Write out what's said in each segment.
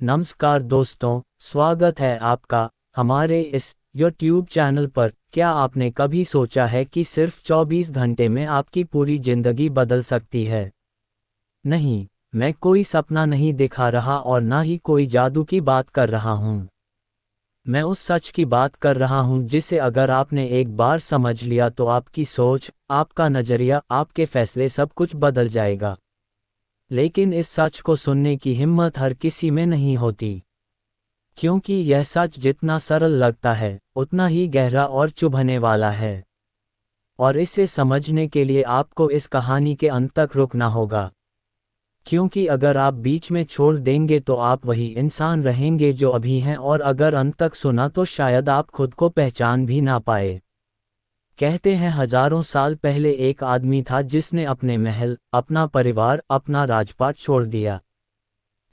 नमस्कार दोस्तों, स्वागत है आपका हमारे इस YouTube चैनल पर। क्या आपने कभी सोचा है कि सिर्फ 24 घंटे में आपकी पूरी जिंदगी बदल सकती है? नहीं, मैं कोई सपना नहीं दिखा रहा और ना ही कोई जादू की बात कर रहा हूँ। मैं उस सच की बात कर रहा हूँ जिसे अगर आपने एक बार समझ लिया तो आपकी सोच, आपका नज़रिया, आपके फैसले सब कुछ बदल जाएगा। लेकिन इस सच को सुनने की हिम्मत हर किसी में नहीं होती, क्योंकि यह सच जितना सरल लगता है उतना ही गहरा और चुभने वाला है। और इसे समझने के लिए आपको इस कहानी के अंत तक रुकना होगा, क्योंकि अगर आप बीच में छोड़ देंगे तो आप वही इंसान रहेंगे जो अभी हैं, और अगर अंत तक सुना तो शायद आप खुद को पहचान भी ना पाए। कहते हैं हजारों साल पहले एक आदमी था जिसने अपने महल, अपना परिवार, अपना राजपाट छोड़ दिया,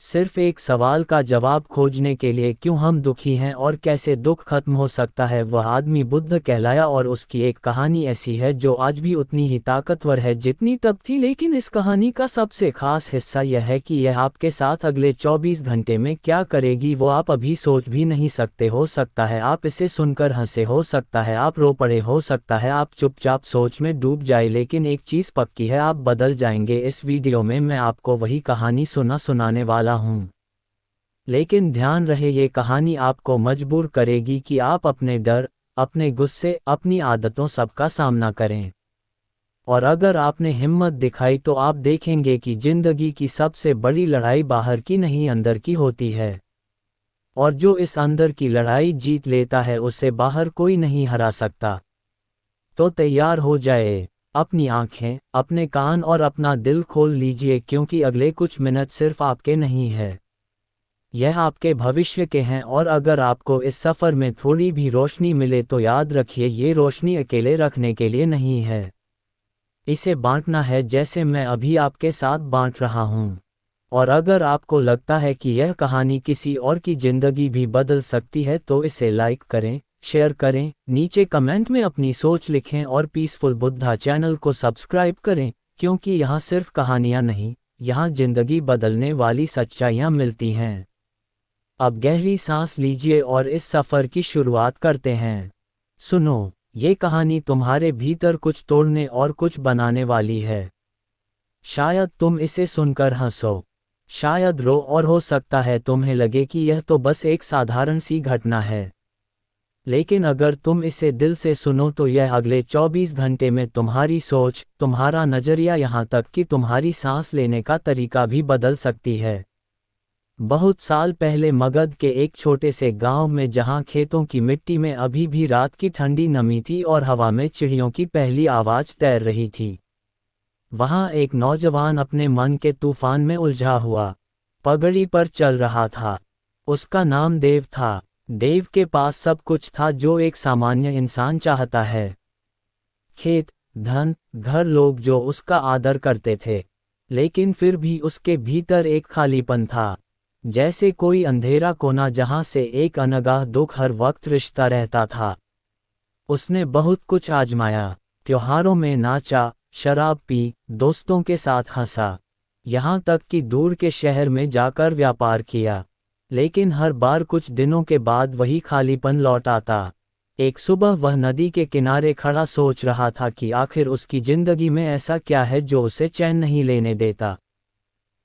सिर्फ एक सवाल का जवाब खोजने के लिए, क्यों हम दुखी हैं और कैसे दुख खत्म हो सकता है। वह आदमी बुद्ध कहलाया और उसकी एक कहानी ऐसी है जो आज भी उतनी ही ताकतवर है जितनी तब थी। लेकिन इस कहानी का सबसे खास हिस्सा यह है कि यह आपके साथ अगले 24 घंटे में क्या करेगी वो आप अभी सोच भी नहीं सकते। हो सकता है आप इसे सुनकर हंसे, हो सकता है आप रो पड़े, हो सकता है आप चुपचाप सोच में डूब जाए, लेकिन एक चीज़ पक्की है, आप बदल जाएंगे। इस वीडियो में मैं आपको वही कहानी सुनाने वाला हूं। लेकिन ध्यान रहे, ये कहानी आपको मजबूर करेगी कि आप अपने डर, अपने गुस्से, अपनी आदतों सबका सामना करें। और अगर आपने हिम्मत दिखाई तो आप देखेंगे कि जिंदगी की सबसे बड़ी लड़ाई बाहर की नहीं अंदर की होती है, और जो इस अंदर की लड़ाई जीत लेता है उसे बाहर कोई नहीं हरा सकता। तो तैयार हो जाए, अपनी आंखें, अपने कान और अपना दिल खोल लीजिए, क्योंकि अगले कुछ मिनट सिर्फ आपके नहीं है, यह आपके भविष्य के हैं। और अगर आपको इस सफ़र में थोड़ी भी रोशनी मिले तो याद रखिए, ये रोशनी अकेले रखने के लिए नहीं है, इसे बांटना है, जैसे मैं अभी आपके साथ बांट रहा हूँ। और अगर आपको लगता है कि यह कहानी किसी और की ज़िंदगी भी बदल सकती है तो इसे लाइक करें, शेयर करें, नीचे कमेंट में अपनी सोच लिखें और पीसफुल बुद्धा चैनल को सब्सक्राइब करें, क्योंकि यहाँ सिर्फ कहानियाँ नहीं, यहाँ ज़िंदगी बदलने वाली सच्चाइयाँ मिलती हैं। अब गहरी सांस लीजिए और इस सफ़र की शुरुआत करते हैं। सुनो, ये कहानी तुम्हारे भीतर कुछ तोड़ने और कुछ बनाने वाली है। शायद तुम इसे सुनकर हंसो, शायद रो, और हो सकता है तुम्हें लगे कि यह तो बस एक साधारण सी घटना है। लेकिन अगर तुम इसे दिल से सुनो तो यह अगले 24 घंटे में तुम्हारी सोच, तुम्हारा नज़रिया, यहाँ तक कि तुम्हारी सांस लेने का तरीका भी बदल सकती है। बहुत साल पहले मगध के एक छोटे से गांव में, जहां खेतों की मिट्टी में अभी भी रात की ठंडी नमी थी और हवा में चिड़ियों की पहली आवाज़ तैर रही थी, वहां एक नौजवान अपने मन के तूफान में उलझा हुआ पगड़ी पर चल रहा था। उसका नाम देव था। देव के पास सब कुछ था जो एक सामान्य इंसान चाहता है, खेत, धन, घर, लोग जो उसका आदर करते थे। लेकिन फिर भी उसके भीतर एक खालीपन था, जैसे कोई अंधेरा कोना जहां से एक अनगाह दुख हर वक्त रिश्ता रहता था। उसने बहुत कुछ आजमाया, त्योहारों में नाचा, शराब पी, दोस्तों के साथ हंसा, यहाँ तक कि दूर के शहर में जाकर व्यापार किया। लेकिन हर बार कुछ दिनों के बाद वही खालीपन लौट आता। एक सुबह वह नदी के किनारे खड़ा सोच रहा था कि आखिर उसकी जिंदगी में ऐसा क्या है जो उसे चैन नहीं लेने देता।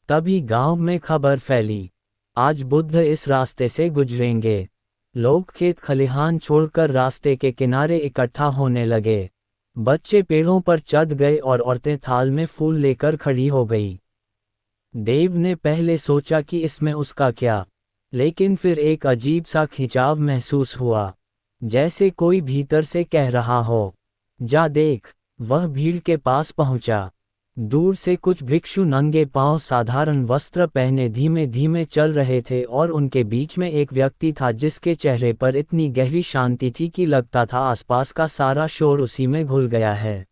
तभी गांव में खबर फैली, आज बुद्ध इस रास्ते से गुजरेंगे। लोग खेत खलिहान छोड़कर रास्ते के किनारे इकट्ठा होने लगे। बच्चे पेड़ों पर चढ़ गए और औरतें थाल में फूल लेकर खड़ी हो गई। देव ने पहले सोचा कि इसमें उसका क्या, लेकिन फिर एक अजीब सा खिंचाव महसूस हुआ, जैसे कोई भीतर से कह रहा हो, जा देख। वह भीड़ के पास पहुंचा। दूर से कुछ भिक्षु नंगे पांव, साधारण वस्त्र पहने, धीमे धीमे चल रहे थे, और उनके बीच में एक व्यक्ति था जिसके चेहरे पर इतनी गहरी शांति थी कि लगता था आसपास का सारा शोर उसी में घुल गया है।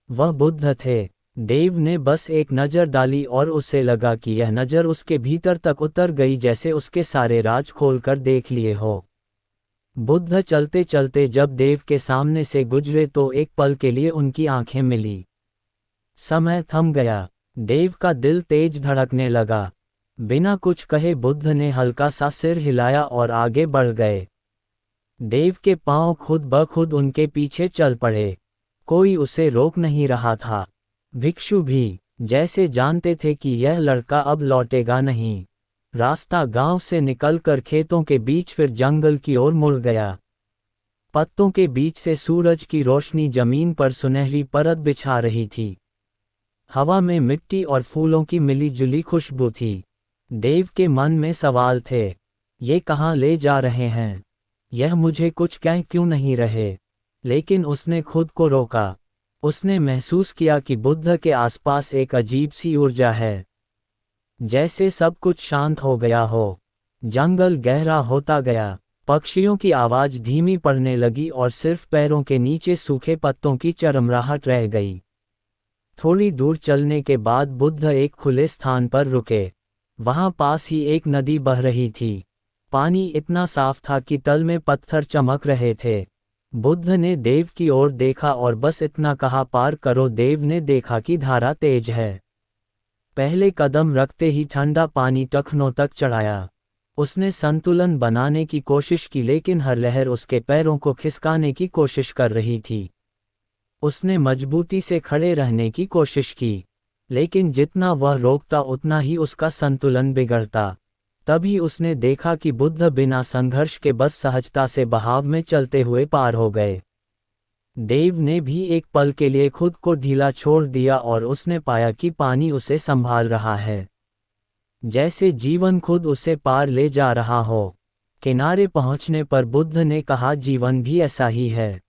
वह बुद्ध थे। देव ने बस एक नज़र डाली और उसे लगा कि यह नज़र उसके भीतर तक उतर गई, जैसे उसके सारे राज खोलकर देख लिए हो। बुद्ध चलते चलते जब देव के सामने से गुजरे तो एक पल के लिए उनकी आंखें मिली। समय थम गया। देव का दिल तेज धड़कने लगा। बिना कुछ कहे बुद्ध ने हल्का सा सिर हिलाया और आगे बढ़ गए। देव के पांव खुद ब खुद उनके पीछे चल पड़े। कोई उसे रोक नहीं रहा था। भिक्षु भी, जैसे जानते थे कि यह लड़का अब लौटेगा नहीं। रास्ता गांव से निकलकर खेतों के बीच फिर जंगल की ओर मुड़ गया। पत्तों के बीच से सूरज की रोशनी जमीन पर सुनहरी परत बिछा रही थी। हवा में मिट्टी और फूलों की मिली जुली खुशबू थी। देव के मन में सवाल थे, ये कहाँ ले जा रहे हैं? यह मुझे कुछ कह क्यों नहीं रहे? लेकिन उसने खुद को रोका। उसने महसूस किया कि बुद्ध के आसपास एक अजीब सी ऊर्जा है, जैसे सब कुछ शांत हो गया हो। जंगल गहरा होता गया। पक्षियों की आवाज धीमी पड़ने लगी और सिर्फ पैरों के नीचे सूखे पत्तों की चरमराहट रह गई। थोड़ी दूर चलने के बाद बुद्ध एक खुले स्थान पर रुके। वहां पास ही एक नदी बह रही थी। पानी इतना साफ था कि तल में पत्थर चमक रहे थे। बुद्ध ने देव की ओर देखा और बस इतना कहा, पार करो। देव ने देखा कि धारा तेज है। पहले कदम रखते ही ठंडा पानी टखनों तक चढ़ाया। उसने संतुलन बनाने की कोशिश की, लेकिन हर लहर उसके पैरों को खिसकाने की कोशिश कर रही थी। उसने मजबूती से खड़े रहने की कोशिश की, लेकिन जितना वह रोकता उतना ही उसका संतुलन बिगड़ता। तभी उसने देखा कि बुद्ध बिना संघर्ष के बस सहजता से बहाव में चलते हुए पार हो गए। देव ने भी एक पल के लिए खुद को ढीला छोड़ दिया और उसने पाया कि पानी उसे संभाल रहा है, जैसे जीवन खुद उसे पार ले जा रहा हो। किनारे पहुंचने पर बुद्ध ने कहा, जीवन भी ऐसा ही है।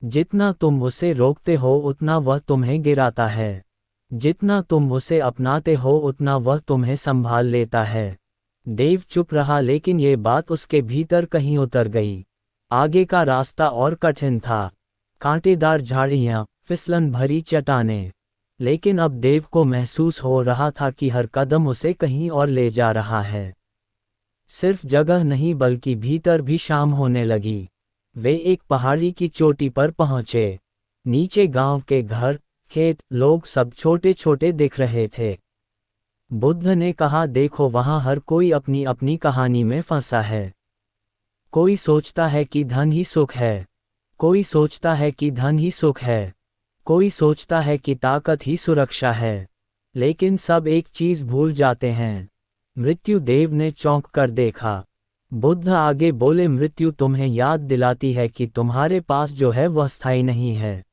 जितना तुम उसे रोकते हो उतना वह तुम्हें गिराता है। जितना तुम उसे अपनाते हो उतना वह तुम्हें संभाल लेता है। देव चुप रहा, लेकिन ये बात उसके भीतर कहीं उतर गई। आगे का रास्ता और कठिन था। कांटेदार झाड़ियां, फिसलन भरी चट्टानें। लेकिन अब देव को महसूस हो रहा था कि हर कदम उसे कहीं और ले जा रहा है। सिर्फ जगह नहीं बल्कि भीतर भी। शाम होने लगी। वे एक पहाड़ी की चोटी पर पहुंचे। नीचे गांव के घर, खेत, लोग सब छोटे छोटे दिख रहे थे। बुद्ध ने कहा, देखो वहां हर कोई अपनी अपनी कहानी में फंसा है। कोई सोचता है कि धन ही सुख है। कोई सोचता है कि धन ही सुख है। कोई सोचता है कि ताकत ही सुरक्षा है। लेकिन सब एक चीज भूल जाते हैं, मृत्यु। देव ने चौंक कर देखा। बुद्ध आगे बोले, मृत्यु तुम्हें याद दिलाती है कि तुम्हारे पास जो है वह स्थायी नहीं है,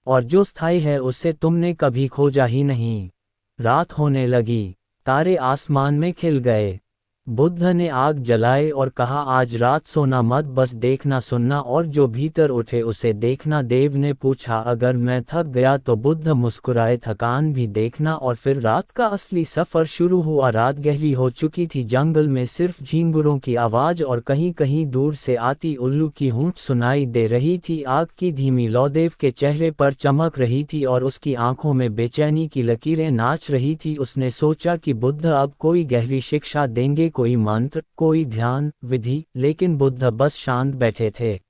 और जो स्थायी है उसे तुमने कभी खोजा ही नहीं। रात होने लगी। तारे आसमान में खिल गए। बुद्ध ने आग जलाई और कहा, आज रात सोना मत, बस देखना सुनना और जो भीतर उठे उसे देखना। देव ने पूछा, अगर मैं थक गया तो? बुद्ध मुस्कुराए, थकान भी देखना। और फिर रात का असली सफर शुरू हुआ। रात गहरी हो चुकी थी। जंगल में सिर्फ झींगुरों की आवाज और कहीं कहीं दूर से आती उल्लू की हूंट सुनाई दे रही थी। आग की धीमी लौ देव के चेहरे पर चमक रही थी और उसकी आंखों में बेचैनी की लकीरें नाच रही थी। उसने सोचा कि बुद्ध अब कोई गहरी शिक्षा देंगे, कोई मंत्र, कोई ध्यान विधि। लेकिन बुद्ध बस शांत बैठे थे।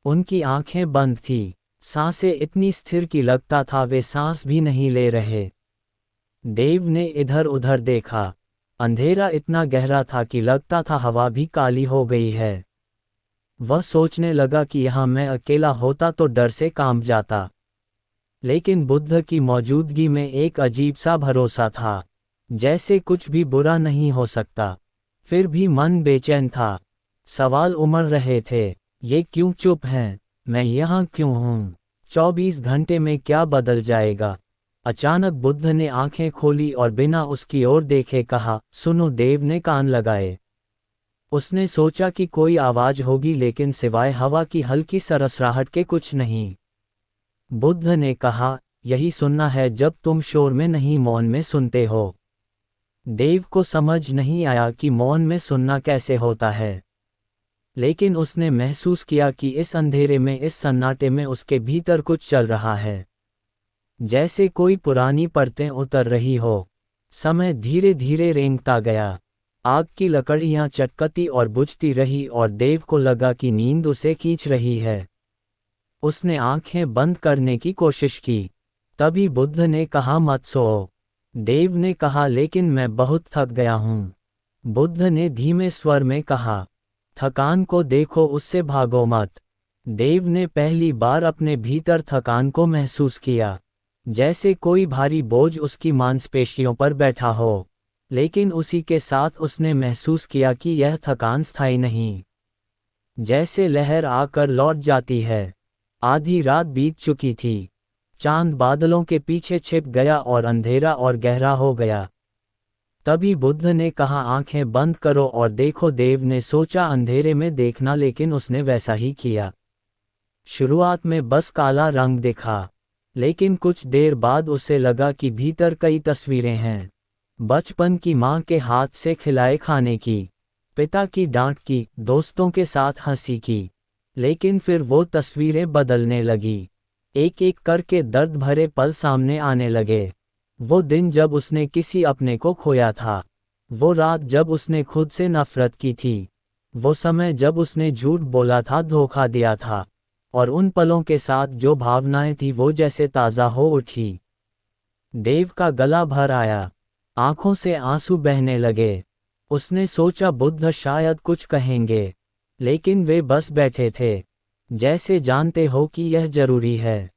उनकी आंखें बंद थी। सांसें इतनी स्थिर कि लगता था वे सांस भी नहीं ले रहे। देव ने इधर उधर देखा। अंधेरा इतना गहरा था कि लगता था हवा भी काली हो गई है। वह सोचने लगा कि यहाँ मैं अकेला होता तो डर से कांप जाता। लेकिन बुद्ध की मौजूदगी में एक अजीब सा भरोसा था, जैसे कुछ भी बुरा नहीं हो सकता। फिर भी मन बेचैन था। सवाल उमड़ रहे थे, ये क्यों चुप हैं? मैं यहाँ क्यों हूँ? 24 घंटे में क्या बदल जाएगा? अचानक बुद्ध ने आंखें खोली और बिना उसकी ओर देखे कहा, सुनो। देव ने कान लगाए। उसने सोचा कि कोई आवाज होगी, लेकिन सिवाय हवा की हल्की सरसराहट के कुछ नहीं। बुद्ध ने कहा, यही सुनना है जब तुम शोर में नहीं मौन में सुनते हो। देव को समझ नहीं आया कि मौन में सुनना कैसे होता है, लेकिन उसने महसूस किया कि इस अंधेरे में, इस सन्नाटे में उसके भीतर कुछ चल रहा है, जैसे कोई पुरानी परतें उतर रही हो। समय धीरे धीरे रेंगता गया। आग की लकड़ियां चटकती और बुझती रही और देव को लगा कि नींद उसे खींच रही है। उसने आंखें बंद करने की कोशिश की। तभी बुद्ध ने कहा, मत सोओ। देव ने कहा, लेकिन मैं बहुत थक गया हूँ। बुद्ध ने धीमे स्वर में कहा, थकान को देखो, उससे भागो मत। देव ने पहली बार अपने भीतर थकान को महसूस किया, जैसे कोई भारी बोझ उसकी मांसपेशियों पर बैठा हो। लेकिन उसी के साथ उसने महसूस किया कि यह थकान स्थायी नहीं, जैसे लहर आकर लौट जाती है। आधी रात बीत चुकी थी। चांद बादलों के पीछे छिप गया और अंधेरा और गहरा हो गया। तभी बुद्ध ने कहा, आंखें बंद करो और देखो। देव ने सोचा अंधेरे में देखना, लेकिन उसने वैसा ही किया। शुरुआत में बस काला रंग दिखा, लेकिन कुछ देर बाद उसे लगा कि भीतर कई तस्वीरें हैं। बचपन की माँ के हाथ से खिलाए खाने की, पिता की डांट की, दोस्तों के साथ हंसी की। लेकिन फिर वो तस्वीरें बदलने लगी। एक एक करके दर्द भरे पल सामने आने लगे। वो दिन जब उसने किसी अपने को खोया था। वो रात जब उसने खुद से नफरत की थी। वो समय जब उसने झूठ बोला था, धोखा दिया था। और उन पलों के साथ जो भावनाएं थी, वो जैसे ताज़ा हो उठी। देव का गला भर आया, आंखों से आंसू बहने लगे। उसने सोचा बुद्ध शायद कुछ कहेंगे, लेकिन वे बस बैठे थे, जैसे जानते हो कि यह जरूरी है।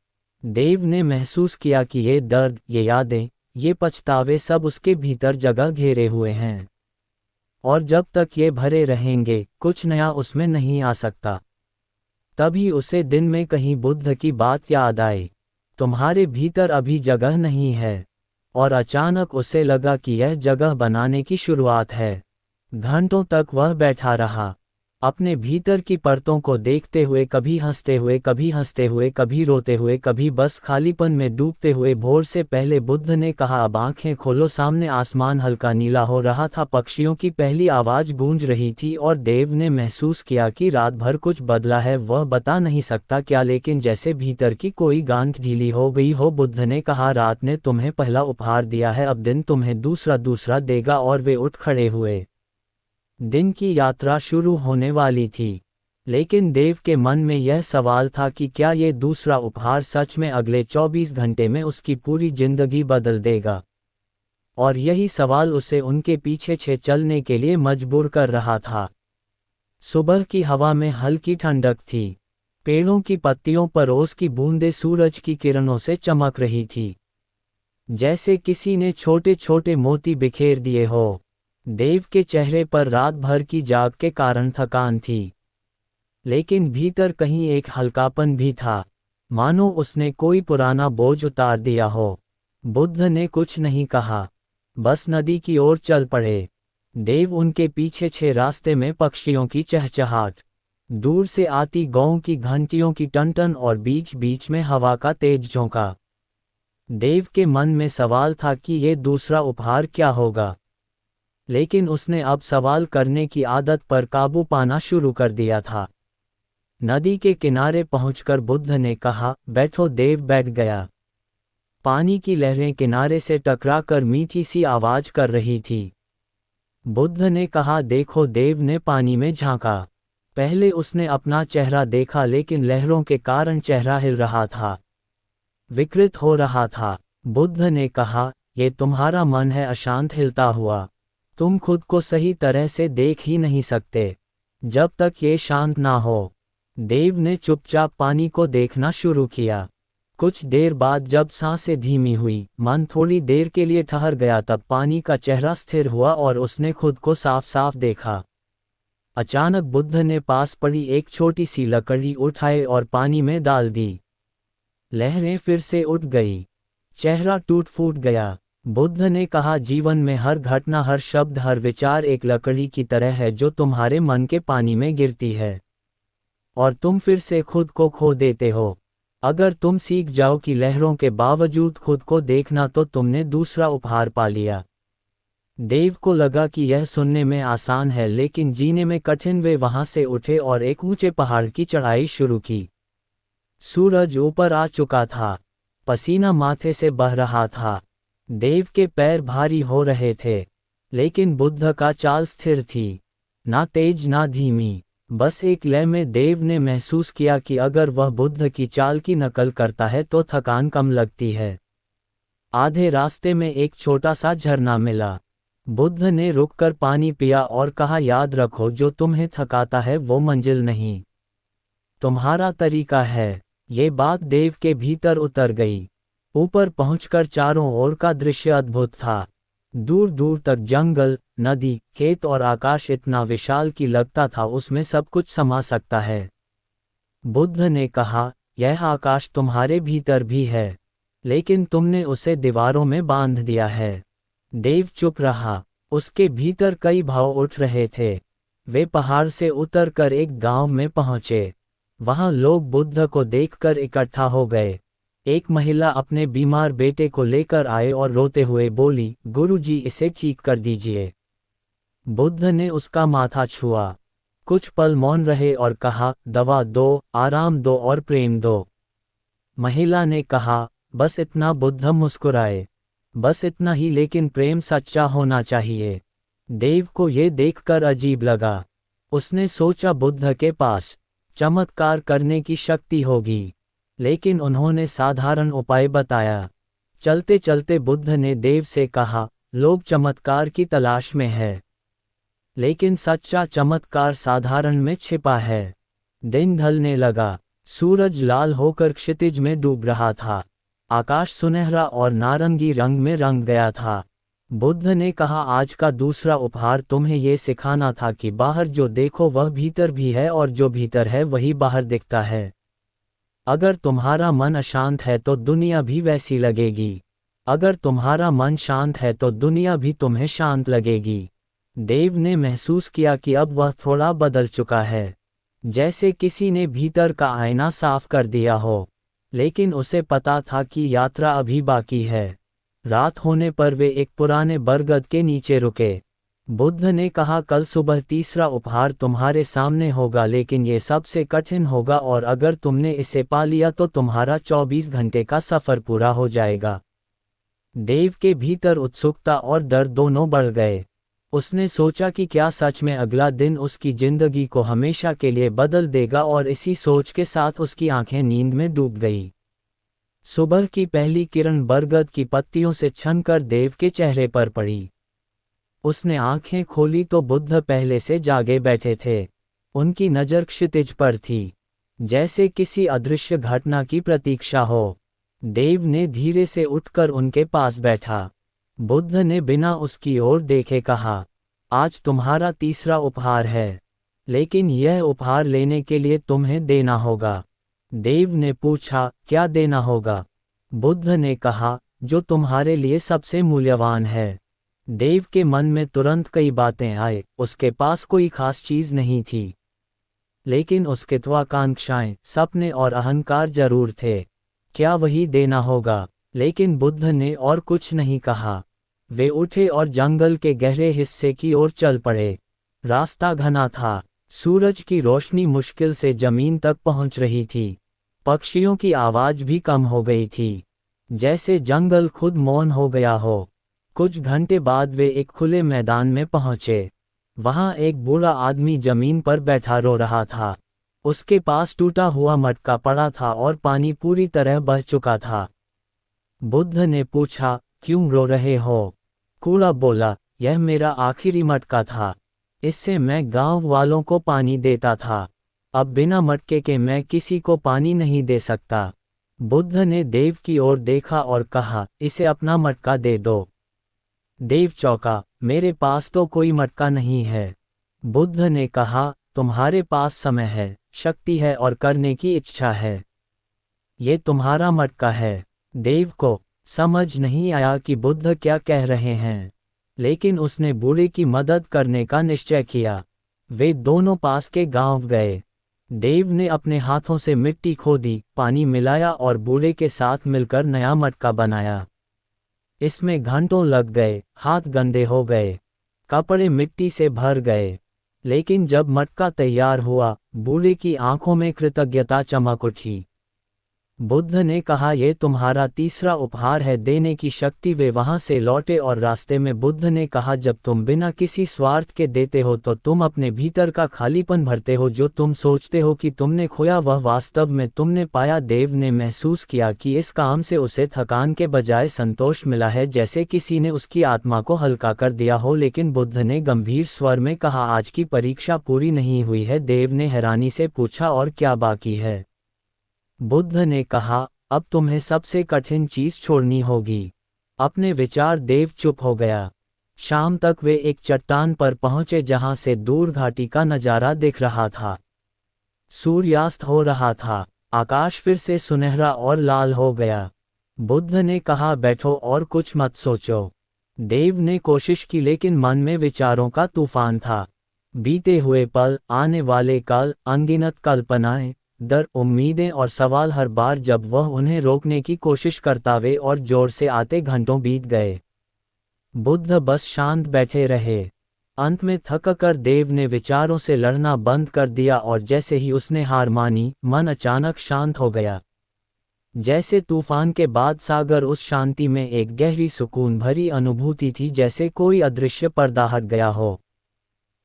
देव ने महसूस किया कि ये दर्द, ये यादें, ये पछतावे सब उसके भीतर जगह घेरे हुए हैं। और जब तक ये भरे रहेंगे, कुछ नया उसमें नहीं आ सकता। तभी उसे दिन में कहीं बुद्ध की बात याद आई, तुम्हारे भीतर अभी जगह नहीं है। और अचानक उसे लगा कि यह जगह बनाने की शुरुआत है। घंटों तक वह बैठा रहा, अपने भीतर की परतों को देखते हुए, कभी हंसते हुए, कभी रोते हुए, कभी बस खालीपन में डूबते हुए। भोर से पहले बुद्ध ने कहा, अब आंखें खोलो। सामने आसमान हल्का नीला हो रहा था, पक्षियों की पहली आवाज गूंज रही थी, और देव ने महसूस किया कि रात भर कुछ बदला है। वह बता नहीं सकता क्या, लेकिन जैसे भीतर की कोई गांठ ढीली हो गई हो। बुद्ध ने कहा, रात ने तुम्हें पहला उपहार दिया है, अब दिन तुम्हें दूसरा देगा। और वे उठ खड़े हुए। दिन की यात्रा शुरू होने वाली थी, लेकिन देव के मन में यह सवाल था कि क्या ये दूसरा उपहार सच में अगले 24 घंटे में उसकी पूरी जिंदगी बदल देगा। और यही सवाल उसे उनके पीछे चलने के लिए मजबूर कर रहा था। सुबह की हवा में हल्की ठंडक थी। पेड़ों की पत्तियों पर ओस की बूंदें सूरज की किरणों से चमक रही थी, जैसे किसी ने छोटे छोटे मोती बिखेर दिए हो। देव के चेहरे पर रात भर की जाग के कारण थकान थी, लेकिन भीतर कहीं एक हल्कापन भी था, मानो उसने कोई पुराना बोझ उतार दिया हो। बुद्ध ने कुछ नहीं कहा, बस नदी की ओर चल पड़े। देव उनके पीछे रास्ते में पक्षियों की चहचहाट, दूर से आती गांव की घंटियों की टनटन, और बीच बीच में हवा का तेज झोंका। देव के मन में सवाल था कि ये दूसरा उपहार क्या होगा, लेकिन उसने अब सवाल करने की आदत पर काबू पाना शुरू कर दिया था। नदी के किनारे पहुंचकर बुद्ध ने कहा, बैठो। देव बैठ गया। पानी की लहरें किनारे से टकराकर मीठी सी आवाज कर रही थी। बुद्ध ने कहा, देखो। देव ने पानी में झांका। पहले उसने अपना चेहरा देखा, लेकिन लहरों के कारण चेहरा हिल रहा था, विकृत हो रहा था। बुद्ध ने कहा, ये तुम्हारा मन है, अशांत हिलता हुआ। तुम खुद को सही तरह से देख ही नहीं सकते जब तक ये शांत ना हो। देव ने चुपचाप पानी को देखना शुरू किया। कुछ देर बाद जब सांसें धीमी हुई, मन थोड़ी देर के लिए ठहर गया, तब पानी का चेहरा स्थिर हुआ और उसने खुद को साफ साफ देखा। अचानक बुद्ध ने पास पड़ी एक छोटी सी लकड़ी उठाई और पानी में डाल दी। लहरें फिर से उठ गई, चेहरा टूट फूट गया। बुद्ध ने कहा, जीवन में हर घटना, हर शब्द, हर विचार एक लकड़ी की तरह है जो तुम्हारे मन के पानी में गिरती है, और तुम फिर से खुद को खो देते हो। अगर तुम सीख जाओ कि लहरों के बावजूद खुद को देखना, तो तुमने दूसरा उपहार पा लिया। देव को लगा कि यह सुनने में आसान है, लेकिन जीने में कठिन। वे वहां से उठे और एक ऊंचे पहाड़ की चढ़ाई शुरू की। सूरज ऊपर आ चुका था, पसीना माथे से बह रहा था। देव के पैर भारी हो रहे थे, लेकिन बुद्ध का चाल स्थिर थी, ना तेज ना धीमी, बस एक लय में। देव ने महसूस किया कि अगर वह बुद्ध की चाल की नकल करता है तो थकान कम लगती है। आधे रास्ते में एक छोटा सा झरना मिला। बुद्ध ने रुककर पानी पिया और कहा, याद रखो, जो तुम्हें थकाता है वो मंजिल नहीं, तुम्हारा तरीका है। ये बात देव के भीतर उतर गई। ऊपर पहुंचकर चारों ओर का दृश्य अद्भुत था। दूर दूर तक जंगल, नदी, खेत और आकाश इतना विशाल कि लगता था उसमें सब कुछ समा सकता है। बुद्ध ने कहा, यह आकाश तुम्हारे भीतर भी है, लेकिन तुमने उसे दीवारों में बांध दिया है। देव चुप रहा। उसके भीतर कई भाव उठ रहे थे। वे पहाड़ से उतरकर एक गांव में पहुंचे। वहां लोग बुद्ध को देखकर इकट्ठा हो गए। एक महिला अपने बीमार बेटे को लेकर आए और रोते हुए बोली, गुरुजी, इसे ठीक कर दीजिए। बुद्ध ने उसका माथा छुआ। कुछ पल मौन रहे और कहा, दवा दो, आराम दो और प्रेम दो। महिला ने कहा, बस इतना। बुद्ध मुस्कुराए, बस इतना ही, लेकिन प्रेम सच्चा होना चाहिए। देव को ये देखकर अजीब लगा। उसने सोचा बुद्ध के पास चमत्कार करने की शक्ति होगी, लेकिन उन्होंने साधारण उपाय बताया। चलते चलते बुद्ध ने देव से कहा, लोग चमत्कार की तलाश में है, लेकिन सच्चा चमत्कार साधारण में छिपा है। दिन ढलने लगा। सूरज लाल होकर क्षितिज में डूब रहा था। आकाश सुनहरा और नारंगी रंग में रंग गया था। बुद्ध ने कहा, आज का दूसरा उपहार तुम्हें ये सिखाना था कि बाहर जो देखो वह भीतर भी है, और जो भीतर है वही बाहर दिखता है। अगर तुम्हारा मन अशांत है तो दुनिया भी वैसी लगेगी। अगर तुम्हारा मन शांत है तो दुनिया भी तुम्हें शांत लगेगी। देव ने महसूस किया कि अब वह थोड़ा बदल चुका है, जैसे किसी ने भीतर का आईना साफ कर दिया हो। लेकिन उसे पता था कि यात्रा अभी बाकी है। रात होने पर वे एक पुराने बरगद के नीचे रुके। बुद्ध ने कहा, कल सुबह तीसरा उपहार तुम्हारे सामने होगा, लेकिन ये सबसे कठिन होगा, और अगर तुमने इसे पा लिया तो तुम्हारा 24 घंटे का सफ़र पूरा हो जाएगा। देव के भीतर उत्सुकता और डर दोनों बढ़ गए। उसने सोचा कि क्या सच में अगला दिन उसकी जिंदगी को हमेशा के लिए बदल देगा, और इसी सोच के साथ उसकी आंखें नींद में डूब गई। सुबह की पहली किरण बरगद की पत्तियों से छनकर देव के चेहरे पर पड़ी। उसने आंखें खोली तो बुद्ध पहले से जागे बैठे थे। उनकी नज़र क्षितिज पर थी, जैसे किसी अदृश्य घटना की प्रतीक्षा हो। देव ने धीरे से उठकर उनके पास बैठा। बुद्ध ने बिना उसकी ओर देखे कहा, आज तुम्हारा तीसरा उपहार है, लेकिन यह उपहार लेने के लिए तुम्हें देना होगा। देव ने पूछा, क्या देना होगा? बुद्ध ने कहा, जो तुम्हारे लिए सबसे मूल्यवान है। देव के मन में तुरंत कई बातें आए। उसके पास कोई खास चीज नहीं थी, लेकिन उसके महत्वाकांक्षाएं, सपने और अहंकार जरूर थे। क्या वही देना होगा? लेकिन बुद्ध ने और कुछ नहीं कहा। वे उठे और जंगल के गहरे हिस्से की ओर चल पड़े। रास्ता घना था। सूरज की रोशनी मुश्किल से जमीन तक पहुंच रही थी। पक्षियों की आवाज भी कम हो गई थी, जैसे जंगल खुद मौन हो गया हो। कुछ घंटे बाद वे एक खुले मैदान में पहुंचे। वहां एक बूढ़ा आदमी जमीन पर बैठा रो रहा था। उसके पास टूटा हुआ मटका पड़ा था और पानी पूरी तरह बह चुका था। बुद्ध ने पूछा, क्यों रो रहे हो? कूड़ा बोला, यह मेरा आखिरी मटका था। इससे मैं गांव वालों को पानी देता था। अब बिना मटके के मैं किसी को पानी नहीं दे सकता। बुद्ध ने देव की ओर देखा और कहा, इसे अपना मटका दे दो। देव चौंका, मेरे पास तो कोई मटका नहीं है। बुद्ध ने कहा, तुम्हारे पास समय है, शक्ति है और करने की इच्छा है। ये तुम्हारा मटका है। देव को समझ नहीं आया कि बुद्ध क्या कह रहे हैं, लेकिन उसने बूढ़े की मदद करने का निश्चय किया। वे दोनों पास के गांव गए। देव ने अपने हाथों से मिट्टी खोदी, पानी मिलाया और बूढ़े के साथ मिलकर नया मटका बनाया। इसमें घंटों लग गए, हाथ गंदे हो गए, कपड़े मिट्टी से भर गए। लेकिन जब मटका तैयार हुआ, बूढ़े की आंखों में कृतज्ञता चमक उठी। बुद्ध ने कहा, यह तुम्हारा तीसरा उपहार है, देने की शक्ति। वे वहां से लौटे और रास्ते में बुद्ध ने कहा, जब तुम बिना किसी स्वार्थ के देते हो तो तुम अपने भीतर का खालीपन भरते हो। जो तुम सोचते हो कि तुमने खोया वह वास्तव में तुमने पाया। देव ने महसूस किया कि इस काम से उसे थकान के बजाय संतोष मिला है, जैसे किसी ने उसकी आत्मा को हल्का कर दिया हो। लेकिन बुद्ध ने गंभीर स्वर में कहा, आज की परीक्षा पूरी नहीं हुई है। देव ने हैरानी से पूछा, और क्या बाकी है? बुद्ध ने कहा, अब तुम्हें सबसे कठिन चीज छोड़नी होगी, अपने विचार। देव चुप हो गया। शाम तक वे एक चट्टान पर पहुंचे जहां से दूर घाटी का नजारा दिख रहा था। सूर्यास्त हो रहा था, आकाश फिर से सुनहरा और लाल हो गया। बुद्ध ने कहा, बैठो और कुछ मत सोचो। देव ने कोशिश की, लेकिन मन में विचारों का तूफान था। बीते हुए पल, आने वाले कल, अनगिनत कल्पनाएं, डर, उम्मीदें और सवाल। हर बार जब वह उन्हें रोकने की कोशिश करता, वे और जोर से आते। घंटों बीत गए। बुद्ध बस शांत बैठे रहे। अंत में थक कर देव ने विचारों से लड़ना बंद कर दिया, और जैसे ही उसने हार मानी, मन अचानक शांत हो गया। जैसे तूफान के बाद सागर, उस शांति में एक गहरी सुकून भरी अनुभूति थी, जैसे कोई अदृश्य पर्दा हट गया हो।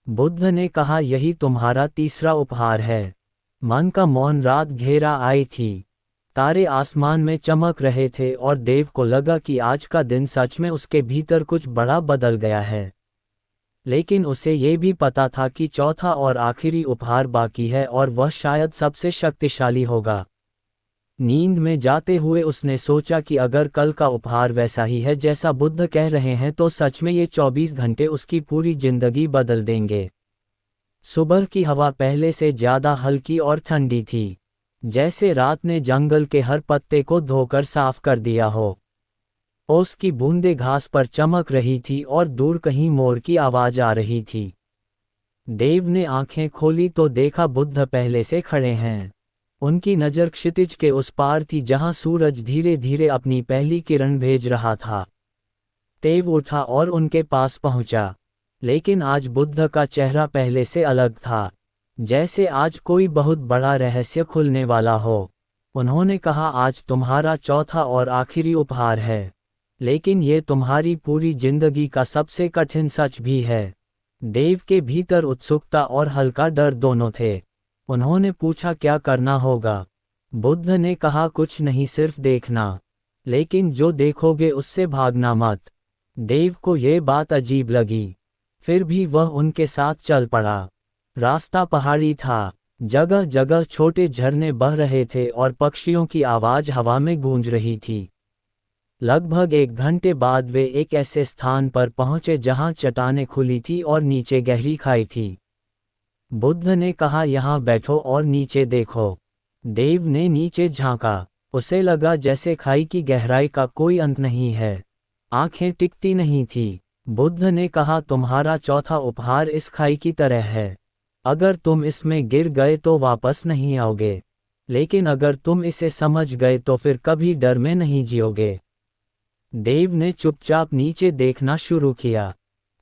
बुद्ध ने कहा, यही तुम्हारा तीसरा उपहार है। मन का मौन। रात घेरा आई थी, तारे आसमान में चमक रहे थे, और देव को लगा कि आज का दिन सच में उसके भीतर कुछ बड़ा बदल गया है। लेकिन उसे ये भी पता था कि चौथा और आखिरी उपहार बाकी है, और वह शायद सबसे शक्तिशाली होगा। नींद में जाते हुए उसने सोचा कि अगर कल का उपहार वैसा ही है जैसा बुद्ध कह रहे हैं, तो सच में ये 24 घंटे उसकी पूरी जिंदगी बदल देंगे। सुबह की हवा पहले से ज्यादा हल्की और ठंडी थी, जैसे रात ने जंगल के हर पत्ते को धोकर साफ कर दिया हो। ओस की बूंदें घास पर चमक रही थी, और दूर कहीं मोर की आवाज आ रही थी। देव ने आंखें खोली तो देखा बुद्ध पहले से खड़े हैं। उनकी नज़र क्षितिज के उस पार थी, जहां सूरज धीरे धीरे अपनी पहली किरण भेज रहा था। देव उठा और उनके पास पहुंचा, लेकिन आज बुद्ध का चेहरा पहले से अलग था, जैसे आज कोई बहुत बड़ा रहस्य खुलने वाला हो। उन्होंने कहा, आज तुम्हारा चौथा और आखिरी उपहार है, लेकिन ये तुम्हारी पूरी जिंदगी का सबसे कठिन सच भी है। देव के भीतर उत्सुकता और हल्का डर दोनों थे। उन्होंने पूछा, क्या करना होगा? बुद्ध ने कहा, कुछ नहीं, सिर्फ देखना, लेकिन जो देखोगे उससे भागना मत। देव को ये बात अजीब लगी, फिर भी वह उनके साथ चल पड़ा। रास्ता पहाड़ी था, जगह जगह छोटे झरने बह रहे थे, और पक्षियों की आवाज हवा में गूंज रही थी। लगभग 1 घंटे बाद वे एक ऐसे स्थान पर पहुंचे जहां चट्टानें खुली थी और नीचे गहरी खाई थी। बुद्ध ने कहा, यहाँ बैठो और नीचे देखो। देव ने नीचे झांका। उसे लगा जैसे खाई की गहराई का कोई अंत नहीं है। आंखें टिकती नहीं थी। बुद्ध ने कहा, तुम्हारा चौथा उपहार इस खाई की तरह है। अगर तुम इसमें गिर गए तो वापस नहीं आओगे, लेकिन अगर तुम इसे समझ गए तो फिर कभी डर में नहीं जियोगे। देव ने चुपचाप नीचे देखना शुरू किया।